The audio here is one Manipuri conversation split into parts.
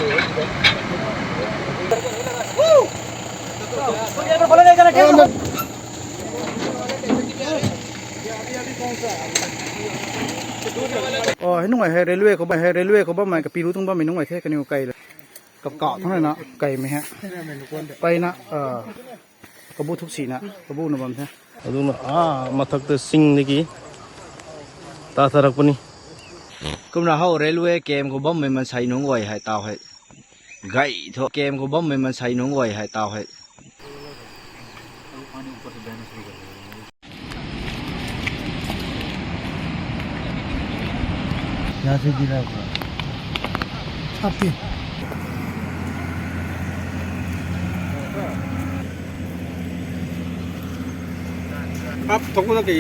นุ่งไอ้เรลเวย์เขาบ้าหมายกับปีรู้ตรงบ้าไม่นุ่งไอ้เท่กันอยู่ไกลเลยกับเกาะเท่านั้นนะไกลไหมฮะไปนะกระบูทุกสีนะกระบูนะบ้างใช่ดูนะมาทักแต่สิ่งนี้กี่ตาสารพันนี่ก็เราเข้าเรลเวย์เกมเขาบ้าไม่มันใช้นุ่งไว้ให้เตาให้ไก่เถอะเกมเขาบ้าไม่มันใช้นุ่งไว้ให้เตาให้ยาสีดีแล้วครับ ครับทุกคนกี่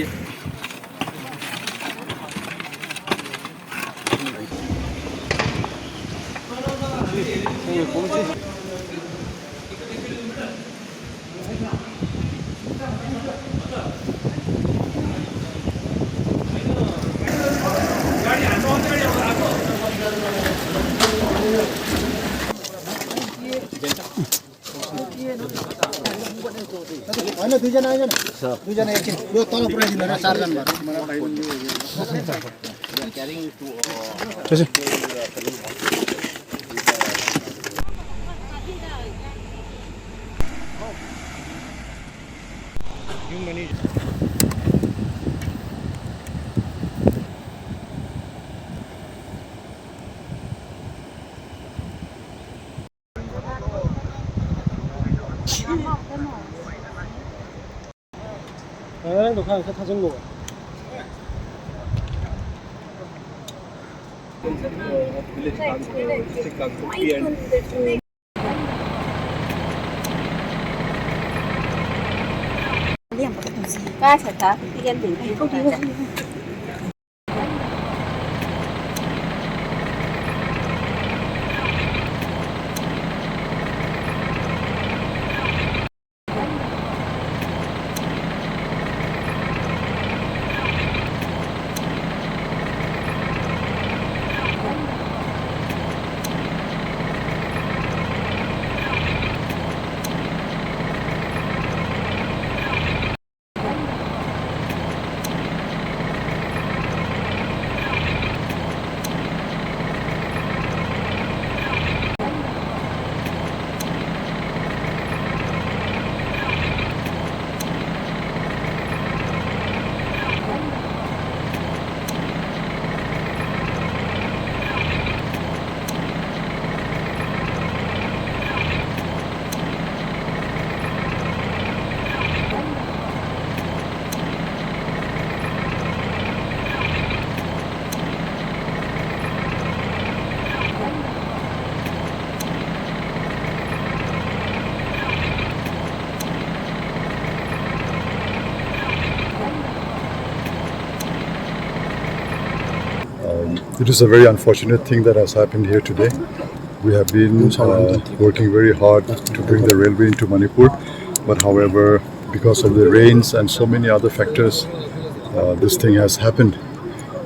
Ano tujuan aja nih? Tujuan aja. Dua tolong pernah di mana saran baru. Terus. 너 가서 타 정도. Ba thật hả? Đi em đỉnh không đi. It is a very unfortunate thing that has happened here today. We have been working very hard to bring the railway into Manipur, but however, because of the rains and so many other factors, this thing has happened.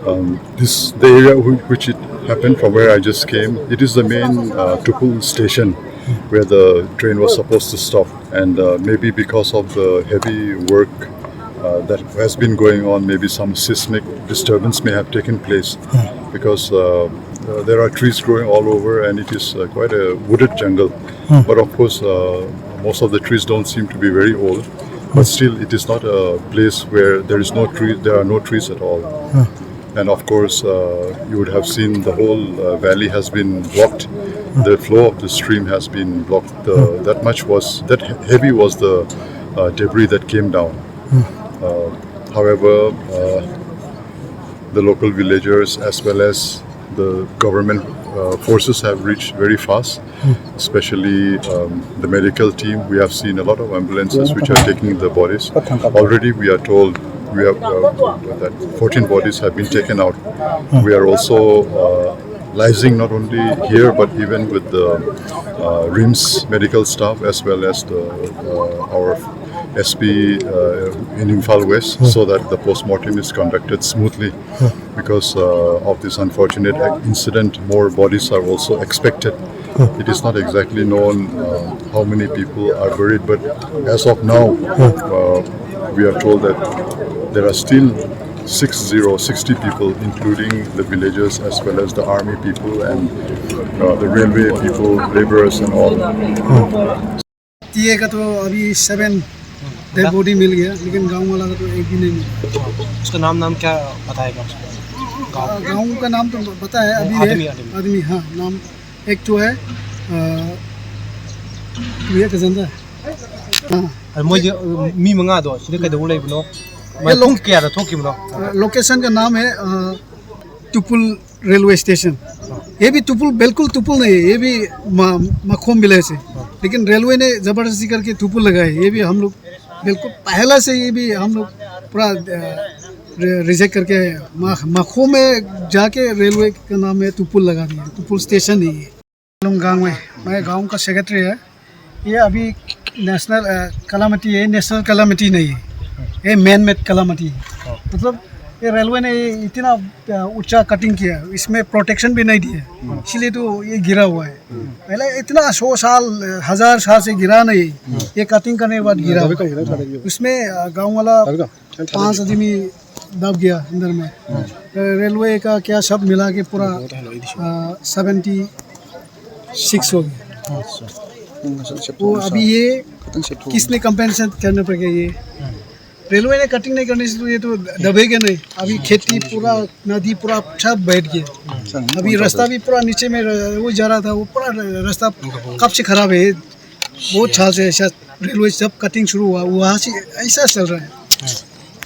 The area which it happened from where I just came, it is the main Tupul station where the train was supposed to stop, and maybe because of the heavy work that has been going on, maybe some seismic disturbance may have taken place because there are trees growing all over and it is quite a wooded jungle. But of course, most of the trees don't seem to be very old. But still, it is not a place where there is no tree. There are no trees at all. And of course, you would have seen the whole valley has been blocked. The flow of the stream has been blocked. That heavy was the debris that came down. However, the local villagers as well as the government forces have reached very fast, especially the medical team. We have seen a lot of ambulances which are taking the bodies. Already we are told that 14 bodies have been taken out. We are also liaising not only here but even with the RIMS medical staff as well as our SP in Imphal West, so that the post-mortem is conducted smoothly. Because of this unfortunate incident, more bodies are also expected It is not exactly known how many people are buried, but as of now, we are told that there are still 60 people, including the villagers as well as the army people and the railway people, laborers and all. TA का तो अभी 7 डेड बॉडी मिल गया, लेकिन गांव वाला का तो एक भी नहीं मिला। उसका नाम क्या बताएगा? गांव का नाम तो पता है, अभी आदमी हाँ नाम एक तो है ये कजंदा है हाँ। मी मंगा दो सीधे कहीं दूर ले बनो मैं लोग क्या रहा थोक बनो। लोकेशन का नाम है टुपुल रेलवे स्टेशन। ये भी टुपुल बिल्कुल टुपुल नहीं है, ये भी मखोम विलेज है, लेकिन रेलवे ने ज़बरदस्ती करके टुपुल लगाए। ये भी हम लोग बिल्कुल पहला से ये भी हम लोग पूरा रिजेक्ट करके मखोम में जाके रेलवे का नाम है टुपुल लगा दिया। टुपुल स्टेशन ही है गाँव में। मैं गाँव का सेक्रेटरी है। ये अभी नेशनल कलामिटी है, नेशनल कलामिटी नहीं है, ये मैन मेड कलामिटी है। मतलब ये रेलवे ने इतना ऊंचा कटिंग किया, इसमें प्रोटेक्शन भी नहीं दिया, इसलिए तो ये गिरा हुआ है। पहले इतना 100 साल 1000 साल से गिरा नहीं, ये कटिंग करने के बाद गिरा हुआ है। उसमें गांव वाला 5 आदमी दब गया अंदर में। रेलवे का क्या सब मिला के पूरा 76 हो गया। वो अभी ये किसने कंपेंसेशन करने पड़ेगा? ये रेलवे ने कटिंग नहीं करने से तो ये तो दबेगा नहीं। अभी खेती पूरा नदी पूरा सब बैठ गया। अभी रास्ता भी पूरा नीचे में वो जा रहा था, वो पूरा रास्ता कब से खराब है, बहुत साल से ऐसा रेलवे जब कटिंग शुरू हुआ वहाँ से ऐसा चल रहा है।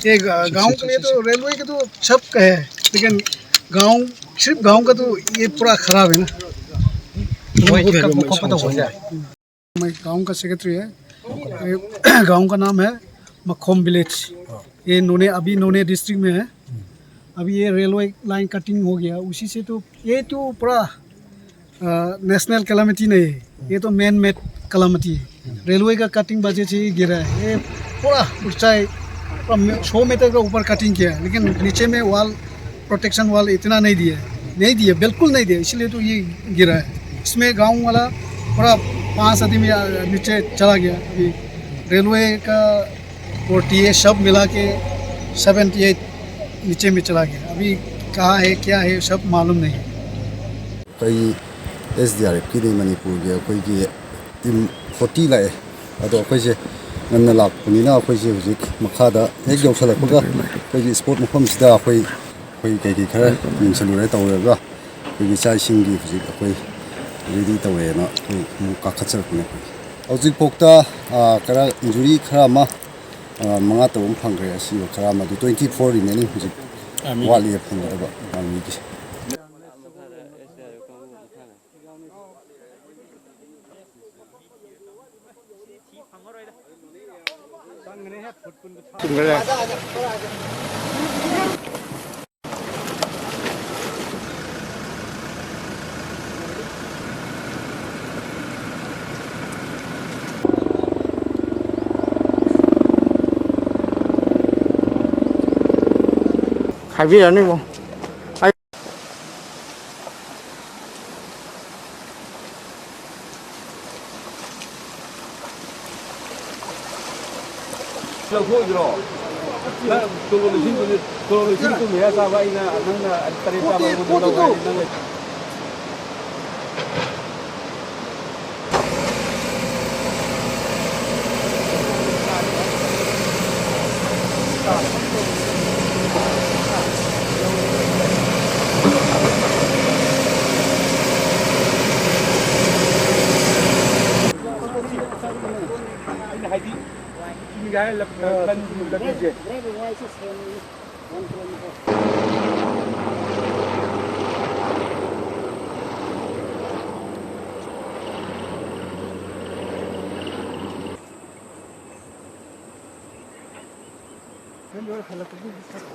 ये गांव के लिए तो रेलवे के तो सब का है, लेकिन गांव सिर्फ गांव का तो ये पूरा खराब है ना। मैं गांव का सेक्रेटरी है। गांव का नाम है मखोम विलेज। ये नोने डिस्ट्रिक्ट में है। अभी ये रेलवे लाइन कटिंग हो गया, उसी से तो ये तो पूरा नेशनल कैलामिटी नहीं है, ये तो मैन मेड कैलामिटी है। रेलवे का कटिंग वजह से ही गिरा है। ये पूरा ऊंचाई 100 मीटर का ऊपर कटिंग किया है, लेकिन नीचे में वाल प्रोटेक्शन वाल इतना नहीं दिया बिल्कुल नहीं दिया, इसलिए तो ये गिरा है। इसमें गाँव वाला पूरा 5 आदमी नीचे चला गया। अभी रेलवे का और टीए सब मिला के 78 नीचे में चला गया। अभी कहाँ है क्या है सब मालूम नहीं है। कई SDRF की मणिपुर के अखोई टीम 40 लाए अदो अखोइसे नन्ना लाकपुनिना अखोइसे हुजिक मखादा एक यौसलकपगा अखोई स्पोर्ट मफमसिदा अखोई कई खरा यिंसलुरे तौरगा अखोई चाइसिंगी हुजिक अखोई रेडी तौरेना अखोई काखचरपने हौजिक पोक्ता करा इंजुरी खरा मा मंगा तौम फंग्रे असि खरा मा 24 रिमेनिंग हुजिक वाली फंगदबा आर्मीगी 하비라니 뭐.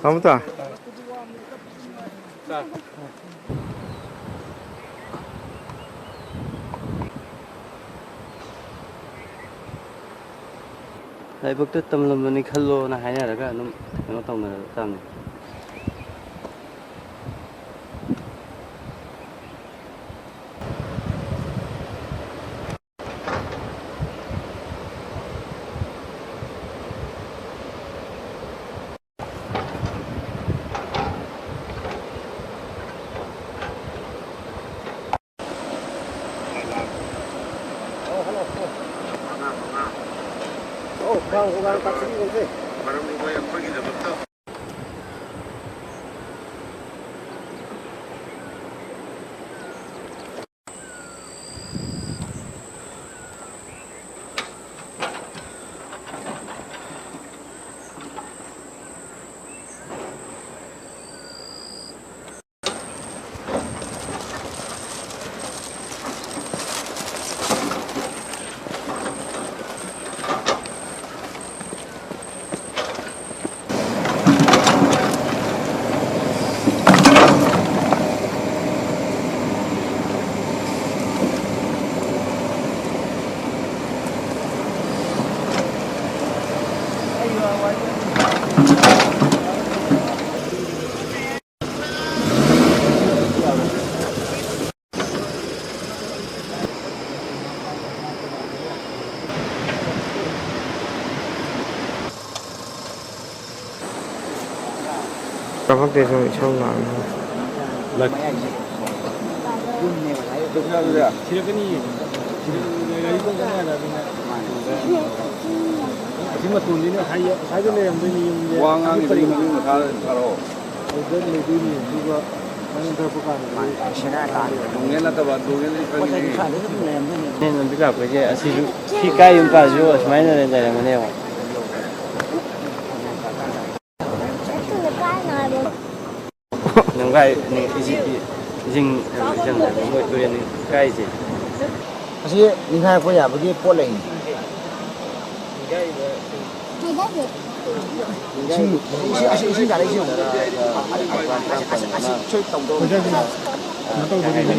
Kamu tak? Tại bức tết tâm lâm mình khăn lô là hai nhà đó cả nó tông là tầm này. Asi ningai ko ya bagi poleng.